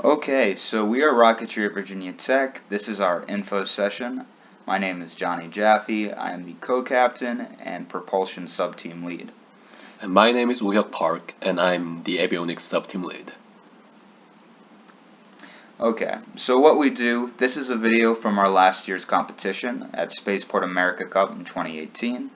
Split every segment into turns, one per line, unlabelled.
Okay, so we are Rocketry at Virginia Tech. This is our info session. My name is Johnny Jaffe. I am the co-captain and propulsion sub-team lead.
And my name is Will Park, and I'm the avionics sub-team lead.
Okay, so what we do, this is a video from our last year's competition at Spaceport America Cup in 2018.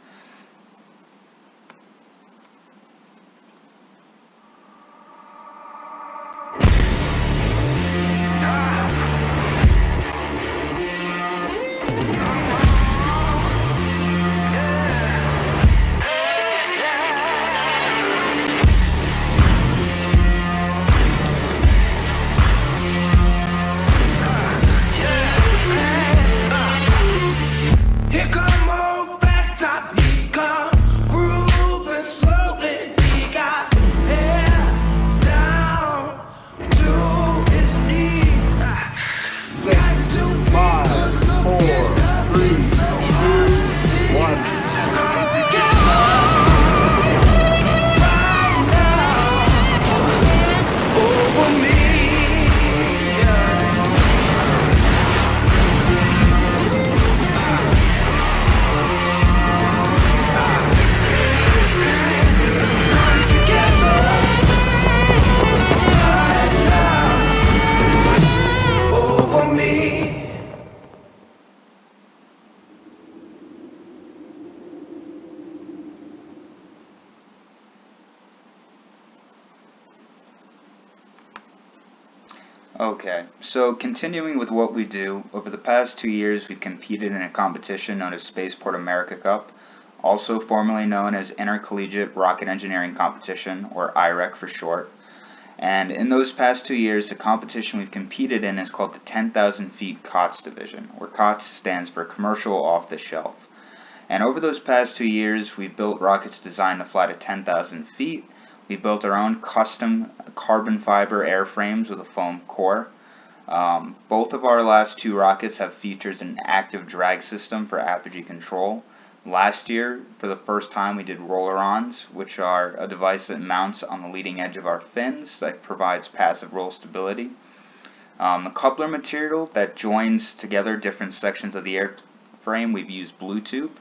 Okay, so continuing with what we do, over the past 2 years we've competed in a competition known as Spaceport America Cup, also formerly known as Intercollegiate Rocket Engineering Competition, or IREC for short. And in those past 2 years, the competition we've competed in is called the 10,000 feet COTS division, where COTS stands for Commercial Off the Shelf. And over those past 2 years, we've built rockets designed to fly to 10,000 feet. We built our own custom carbon fiber airframes with a foam core. Both of our last 2 rockets have features an active drag system for apogee control. Last year, for the first time, we did roller-ons, which are a device that mounts on the leading edge of our fins that provides passive roll stability. The coupler material that joins together different sections of the airframe, we've used blue tube.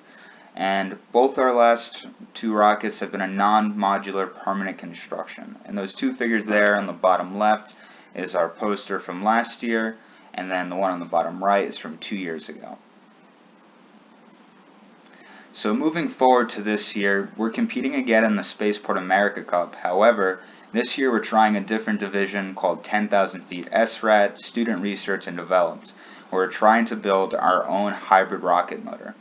And both our last 2 rockets have been a non-modular permanent construction. And those 2 figures there on the bottom left is our poster from last year, and then the one on the bottom right is from 2 years ago. So moving forward to this year, we're competing again in the Spaceport America Cup. However, this year we're trying a different division called 10,000 feet SRAT, Student Research and Development, where we're trying to build our own hybrid rocket motor.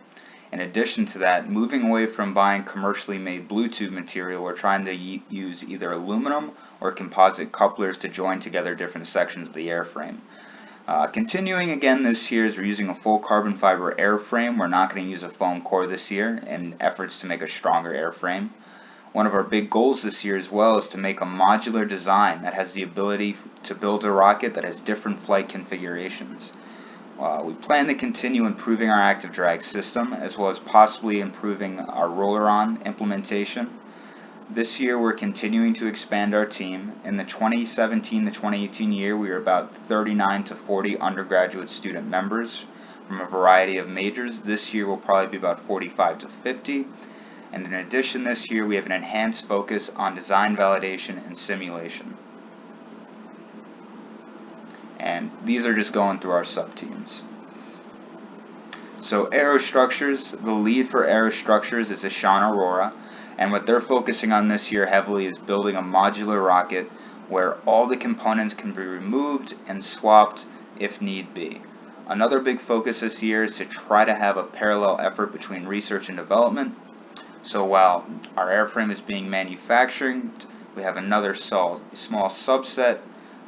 In addition to that, moving away from buying commercially made blue tube material, we're trying to use either aluminum or composite couplers to join together different sections of the airframe. Continuing again this year is we're using a full carbon fiber airframe. We're not going to use a foam core this year in efforts to make a stronger airframe. One of our big goals this year as well is to make a modular design that has the ability to build a rocket that has different flight configurations. We plan to continue improving our active drag system, as well as possibly improving our roller-on implementation. This year we're continuing to expand our team. In the 2017 to 2018 year, we were about 39 to 40 undergraduate student members from a variety of majors. This year we'll probably be about 45 to 50. And in addition, this year we have an enhanced focus on design validation and simulation. And these are just going through our sub-teams. So aerostructures, the lead for aerostructures is Ishan Aurora, and what they're focusing on this year heavily is building a modular rocket where all the components can be removed and swapped if need be. Another big focus this year is to try to have a parallel effort between research and development. So while our airframe is being manufactured, we have another small subset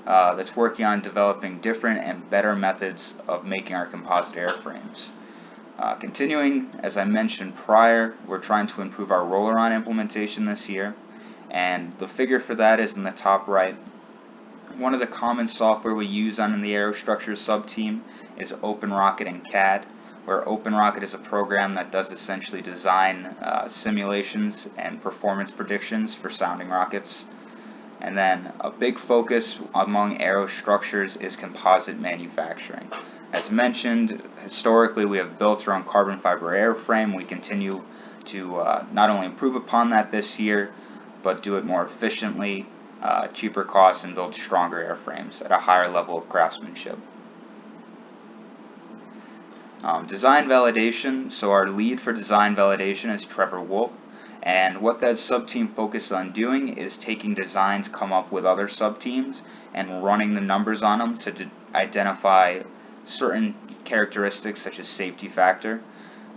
that's working on developing different and better methods of making our composite airframes. Continuing, as I mentioned prior, we're trying to improve our roller-on implementation this year, and the figure for that is in the top right. One of the common software we use on the aerostructures sub-team is OpenRocket and CAD, where OpenRocket is a program that does essentially design simulations and performance predictions for sounding rockets. And then a big focus among aerostructures is composite manufacturing. As mentioned, historically we have built our own carbon fiber airframe. We continue to not only improve upon that this year, but do it more efficiently, cheaper costs, and build stronger airframes at a higher level of craftsmanship. Design validation. So our lead for design validation is Trevor Wolf. And what that sub-team focuses on doing is taking designs come up with other sub-teams and running the numbers on them to identify certain characteristics such as safety factor.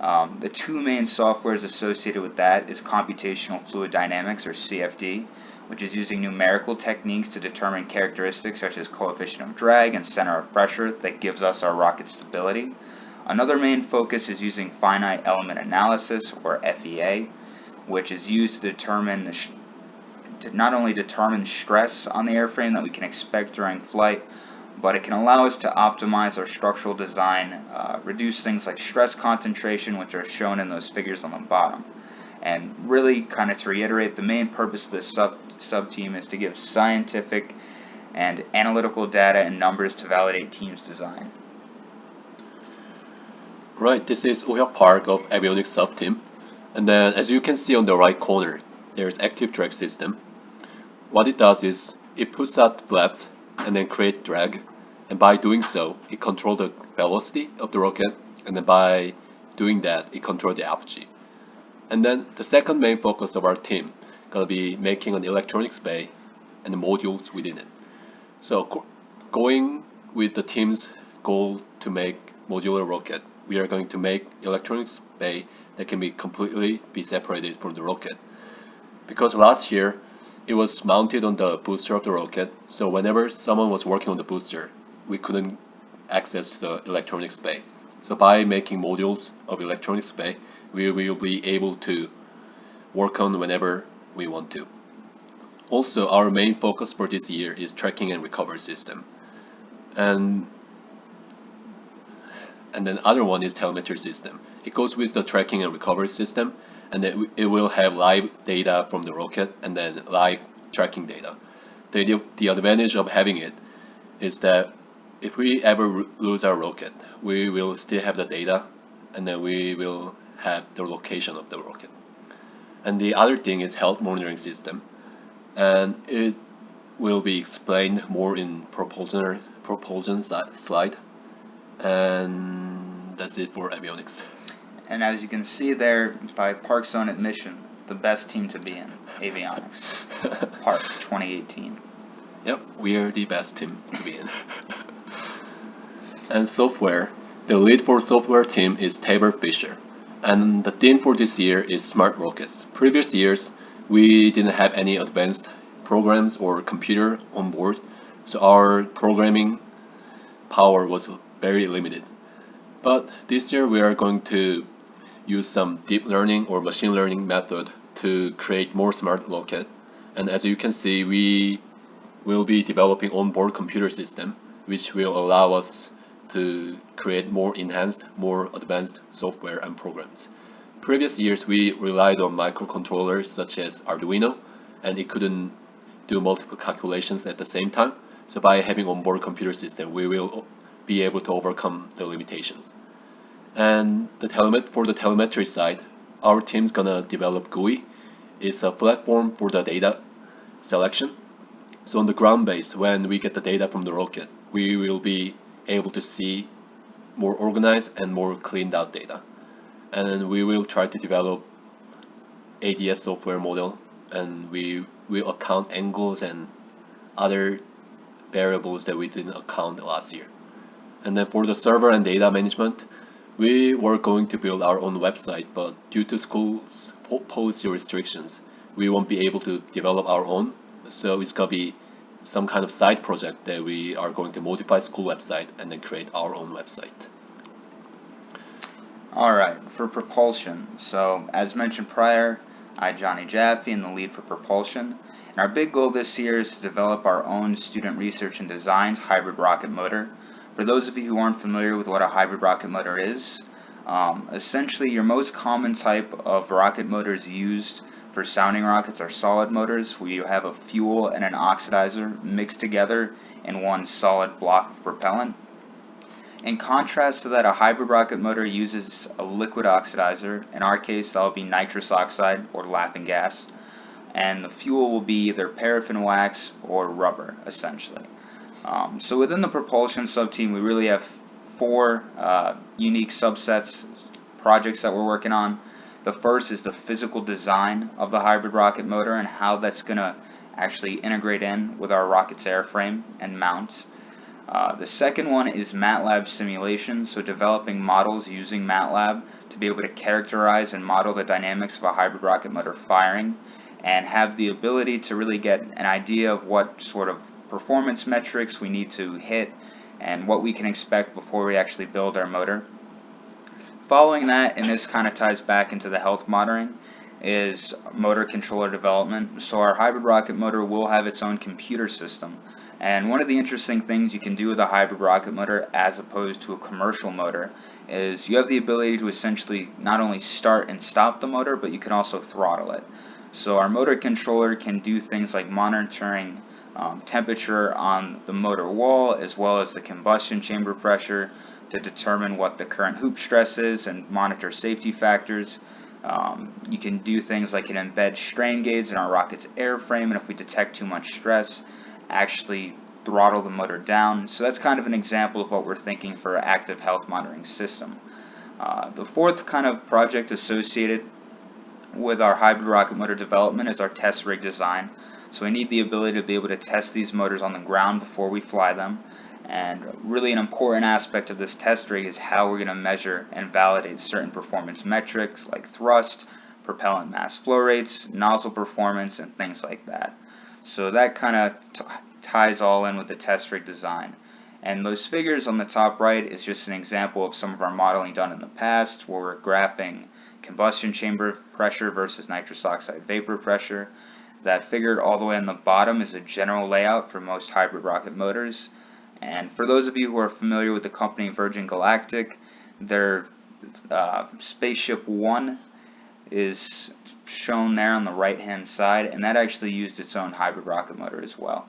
The two main softwares associated with that is computational fluid dynamics, or CFD, which is using numerical techniques to determine characteristics such as coefficient of drag and center of pressure that gives us our rocket stability. Another main focus is using finite element analysis, or FEA, which is used to determine to not only determine stress on the airframe that we can expect during flight, but it can allow us to optimize our structural design, reduce things like stress concentration, which are shown in those figures on the bottom. And really, kind of to reiterate, the main purpose of this sub-team is to give scientific and analytical data and numbers to validate teams' design.
Right, this is Uhyuk Park of Avionics sub-team. And then as you can see on the right corner, there's active drag system. What it does is it puts out flaps and then create drag, and by doing so it controls the velocity of the rocket, and then by doing that it controls the apogee. And then the second main focus of our team gonna be making an electronics bay and the modules within it. So going with the team's goal to make modular rocket, we are going to make electronics bay that can be completely separated from the rocket. Because last year it was mounted on the booster of the rocket, so whenever someone was working on the booster, we couldn't access to the electronics bay. So by making modules of electronics bay, we will be able to work on whenever we want to. Also, our main focus for this year is tracking and recovery system. And then other one is telemetry system. It goes with the tracking and recovery system, and it will have live data from the rocket and then live tracking data. The advantage of having it is that if we ever lose our rocket, we will still have the data, and then we will have the location of the rocket. And the other thing is health monitoring system, and it will be explained more in propulsion slide. And that's it for avionics.
And as you can see there, by Park's own admission, the best team to be in, avionics. Park 2018.
Yep, we are the best team to be in. And software. The lead for software team is Tabor Fisher. And the theme for this year is smart rockets. Previous years, we didn't have any advanced programs or computer on board, so our programming power was very limited. But this year we are going to use some deep learning or machine learning method to create more smart rocket. And as you can see, we will be developing onboard computer system, which will allow us to create more enhanced, more advanced software and programs. Previous years we relied on microcontrollers such as Arduino, and it couldn't do multiple calculations at the same time. So by having onboard computer system, we will be able to overcome the limitations. And for the telemetry side, our team's gonna develop GUI. It's a platform for the data selection. So on the ground base, when we get the data from the rocket, we will be able to see more organized and more cleaned out data. And we will try to develop ADS software model, and we will account angles and other variables that we didn't account last year. And then for the server and data management, we were going to build our own website, but due to school's policy restrictions, we won't be able to develop our own. So it's gonna be some kind of side project that we are going to modify school website and then create our own website.
Alright, for propulsion. So, as mentioned prior, Johnny Jaffe, am the lead for propulsion. And our big goal this year is to develop our own student research and design hybrid rocket motor. For those of you who aren't familiar with what a hybrid rocket motor is, essentially your most common type of rocket motors used for sounding rockets are solid motors, where you have a fuel and an oxidizer mixed together in one solid block of propellant. In contrast to that, a hybrid rocket motor uses a liquid oxidizer. In our case, that will be nitrous oxide or laughing gas, and the fuel will be either paraffin wax or rubber, essentially. So within the propulsion subteam, we really have four unique subsets, projects that we're working on. The first is the physical design of the hybrid rocket motor and how that's going to actually integrate in with our rocket's airframe and mounts. The second one is MATLAB simulation, so developing models using MATLAB to be able to characterize and model the dynamics of a hybrid rocket motor firing, and have the ability to really get an idea of what sort of performance metrics we need to hit and what we can expect before we actually build our motor. Following that, and this kind of ties back into the health monitoring, is motor controller development. So our hybrid rocket motor will have its own computer system. And one of the interesting things you can do with a hybrid rocket motor as opposed to a commercial motor is you have the ability to essentially not only start and stop the motor, but you can also throttle it. So our motor controller can do things like monitoring temperature on the motor wall as well as the combustion chamber pressure to determine what the current hoop stress is and monitor safety factors. You can do things like an embed strain gauge in our rocket's airframe, and if we detect too much stress, actually throttle the motor down. So that's kind of an example of what we're thinking for an active health monitoring system. The fourth kind of project associated with our hybrid rocket motor development is our test rig design. So we need the ability to be able to test these motors on the ground before we fly them. And really an important aspect of this test rig is how we're going to measure and validate certain performance metrics like thrust, propellant mass flow rates, nozzle performance, and things like that. So that kind of ties all in with the test rig design. And those figures on the top right is just an example of some of our modeling done in the past, where we're graphing combustion chamber pressure versus nitrous oxide vapor pressure. That figure all the way on the bottom is a general layout for most hybrid rocket motors. And for those of you who are familiar with the company Virgin Galactic, their Spaceship One is shown there on the right hand side, and that actually used its own hybrid rocket motor as well.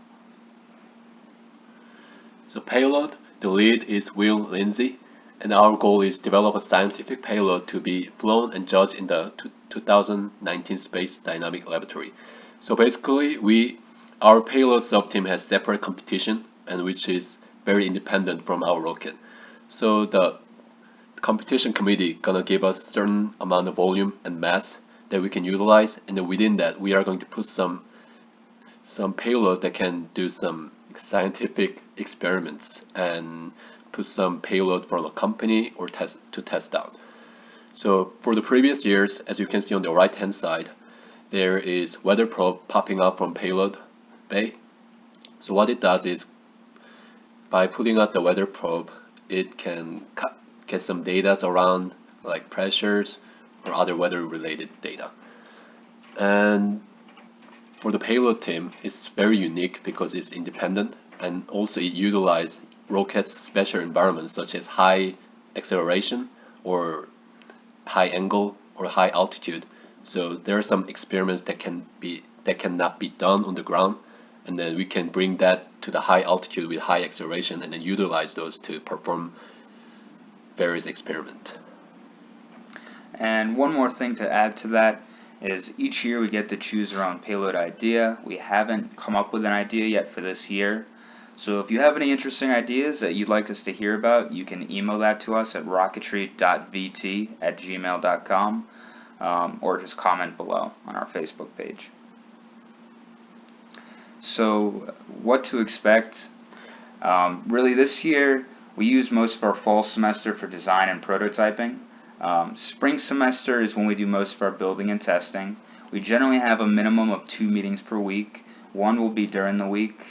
So payload, the lead is Will Lindsay, and our goal is to develop a scientific payload to be flown and judged in the 2019 Space Dynamic Laboratory. So basically, our payload subteam has separate competition, and which is very independent from our rocket. So the competition committee gonna give us certain amount of volume and mass that we can utilize, and then within that we are going to put some payload that can do some scientific experiments and put some payload from a company or to test out. So for the previous years, as you can see on the right hand side, there is weather probe popping up from payload bay. So what it does is, by putting out the weather probe, it can get some data around like pressures or other weather related data. And for the payload team, it's very unique because it's independent, and also it utilizes rocket's special environments such as high acceleration or high angle or high altitude. So there are some experiments that cannot be done on the ground, and then we can bring that to the high altitude with high acceleration and then utilize those to perform various experiments.
And one more thing to add to that is each year we get to choose our own payload idea. We haven't come up with an idea yet for this year. So if you have any interesting ideas that you'd like us to hear about, you can email that to us at rocketry.vt@gmail.com, or just comment below on our Facebook page. So what to expect? Really this year we use most of our fall semester for design and prototyping. Spring semester is when we do most of our building and testing. We generally have a minimum of 2 meetings per week. One will be during the week.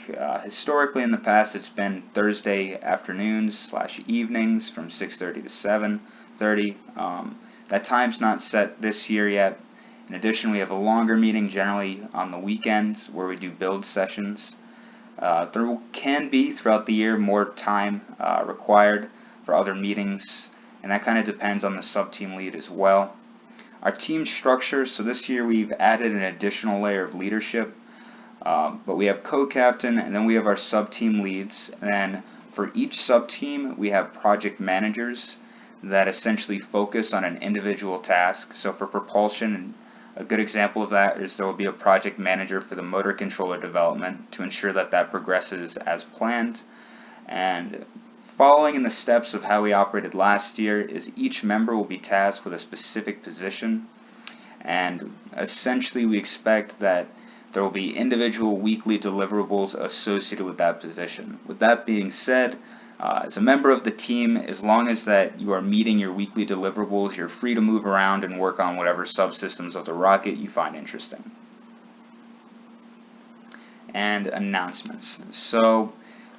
Historically in the past it's been Thursday afternoons / evenings from 6:30 to 7:30. That time's not set this year yet. In addition, we have a longer meeting generally on the weekends where we do build sessions. There can be throughout the year more time required for other meetings, and that kind of depends on the sub-team lead as well. Our team structure, so this year we've added an additional layer of leadership, but we have co-captain, and then we have our sub-team leads, and then for each sub-team we have project managers that essentially focus on an individual task. So for propulsion, a good example of that is there will be a project manager for the motor controller development to ensure that that progresses as planned. And following in the steps of how we operated last year is each member will be tasked with a specific position, and essentially we expect that there will be individual weekly deliverables associated with that position. With that being said, as a member of the team, as long as that you are meeting your weekly deliverables, you're free to move around and work on whatever subsystems of the rocket you find interesting. And announcements. So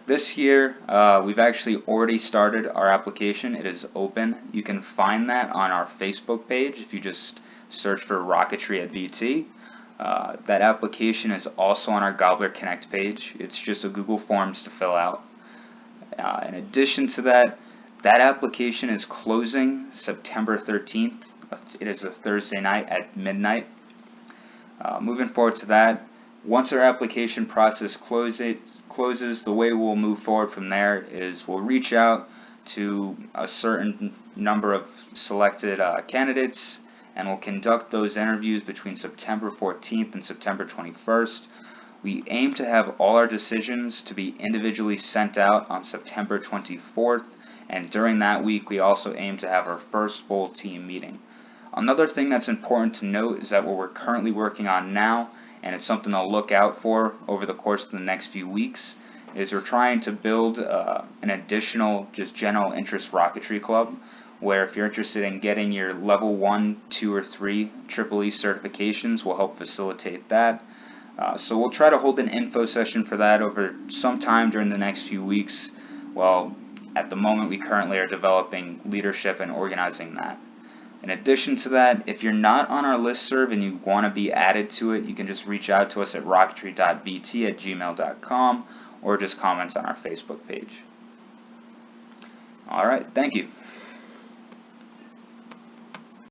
this year, we've actually already started our application. It is open. You can find that on our Facebook page if you just search for Rocketry at VT. That application is also on our Gobbler Connect page. It's just a Google Forms to fill out. In addition to that, that application is closing September 13th. It is a Thursday night at midnight. Moving forward to that, once our application process closes, the way we'll move forward from there is we'll reach out to a certain number of selected candidates, and we'll conduct those interviews between September 14th and September 21st. We aim to have all our decisions to be individually sent out on September 24th, and during that week we also aim to have our first full team meeting. Another thing that's important to note is that what we're currently working on now, and it's something to look out for over the course of the next few weeks, is we're trying to build an additional just general interest rocketry club, where if you're interested in getting your level 1, 2, or 3 EEE certifications, we'll help facilitate that. So we'll try to hold an info session for that over some time during the next few weeks. Well, at the moment we currently are developing leadership and organizing that. In addition to that, if you're not on our listserv and you want to be added to it, you can just reach out to us at rocketry.vt@gmail.com or just comment on our Facebook page. Alright, thank you.